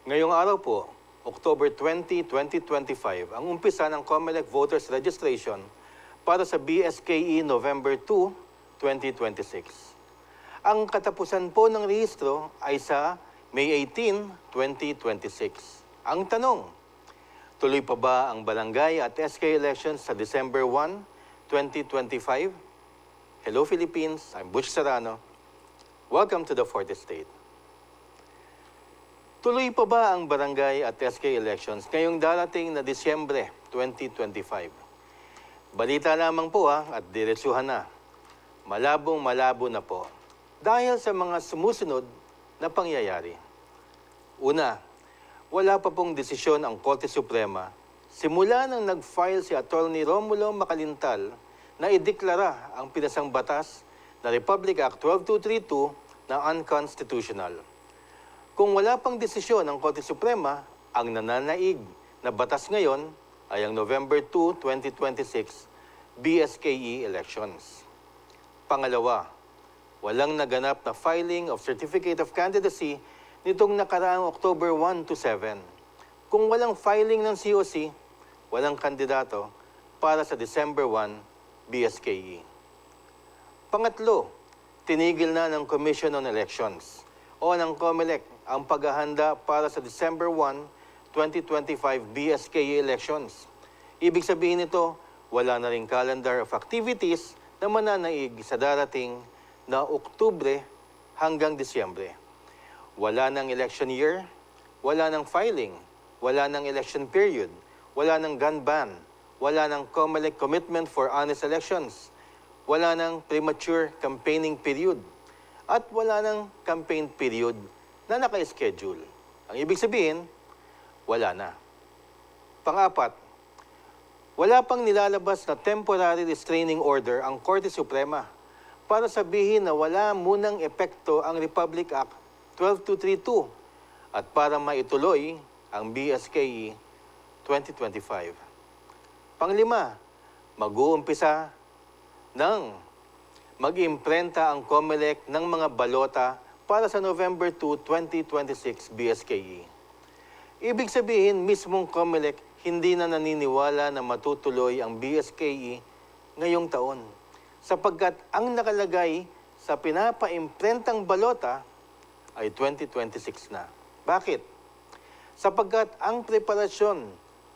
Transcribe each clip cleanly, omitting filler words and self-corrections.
Ngayong araw po, October 20, 2025, ang umpisa ng COMELEC Voters Registration para sa BSKE November 2, 2026. Ang katapusan po ng rehistro ay sa May 18, 2026. Ang tanong, tuloy pa ba ang barangay at SK elections sa December 1, 2025? Hello Philippines, I'm Butch Serrano. Welcome to the Fourth Estate. Tuloy pa ba ang barangay at SK elections ngayong darating na Disyembre 2025? Balita lamang po at diretsuhan na. Malabong-malabo na po dahil sa mga sumusunod na pangyayari. Una, wala pa pong desisyon ang Korte Suprema simula nang nag-file si Atty. Romulo Macalintal na ideklara ang pinasang batas na Republic Act 12232 na unconstitutional. Kung wala pang desisyon ng Korte Suprema, ang nananaig na batas ngayon ay ang November 2, 2026 BSKE elections. Pangalawa, walang naganap na filing of Certificate of Candidacy nitong nakaraang October 1 to 7. Kung walang filing ng COC, walang kandidato para sa December 1 BSKE. Pangatlo, tinigil na ng Commission on Elections o ng COMELEC ang paghahanda para sa December 1, 2025 BSKE elections. Ibig sabihin nito, wala na ring calendar of activities na mananaig sa darating na Oktubre hanggang Disyembre. Wala ng election year, wala ng filing, wala ng election period, wala ng gun ban, wala ng COMELEC commitment for honest elections, wala ng premature campaigning period, at wala ng campaign period na naka-schedule. Ang ibig sabihin, wala na. Pang-apat, wala pang nilalabas na temporary restraining order ang Korte Suprema para sabihin na wala munang epekto ang Republic Act 12232 at para maituloy ang BSKE 2025. Panglima, mag-uumpisa ng mag-imprenta ang COMELEC ng mga balota para sa November 2, 2026 BSKE. Ibig sabihin, mismong COMELEC hindi na naniniwala na matutuloy ang BSKE ngayong taon sapagkat ang nakalagay sa pinapa-imprentang balota ay 2026 na. Bakit? Sapagkat ang preparasyon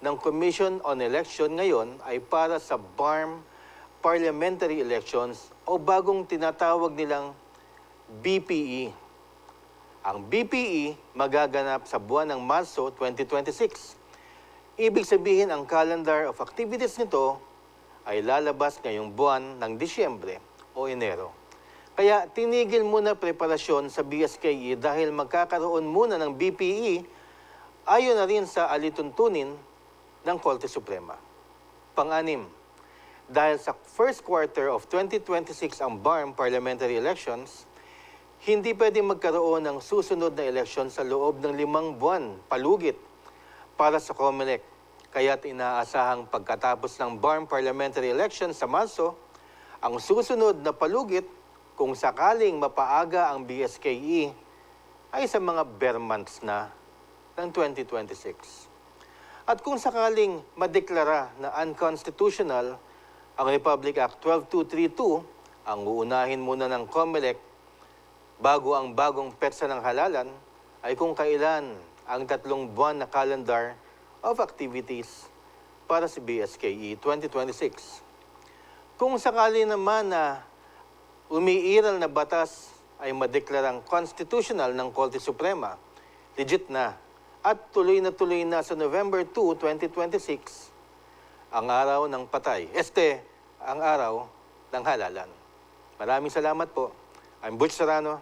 ng Commission on Election ngayon ay para sa BARM parliamentary elections o bagong tinatawag nilang BPE. Ang BPE magaganap sa buwan ng Marso 2026. Ibig sabihin ang calendar of activities nito ay lalabas ngayong buwan ng Disyembre o Enero. Kaya tinigil muna preparasyon sa BSKE dahil magkakaroon muna ng BPE ayon na rin sa alituntunin ng Korte Suprema. Pang-anim, dahil sa first quarter of 2026 ang BARM parliamentary elections, hindi pwedeng magkaroon ng susunod na eleksyon sa loob ng 5 buwan palugit para sa COMELEC. Kaya't inaasahang pagkatapos ng BARM parliamentary election sa Marso, ang susunod na palugit kung sakaling mapaaga ang BSKE ay sa mga bare months na ng 2026. At kung sakaling madeklara na unconstitutional ang Republic Act 12232, ang uunahin muna ng COMELEC bago ang bagong petsa ng halalan ay kung kailan ang 3 buwan na calendar of activities para si BSKE 2026. Kung sakali naman na umiiral na batas ay madeklarang constitutional ng Korte Suprema, legit na at tuloy na sa November 2, 2026, ang araw ng patay. Ang araw ng halalan. Maraming salamat po. I'm Butch Serrano.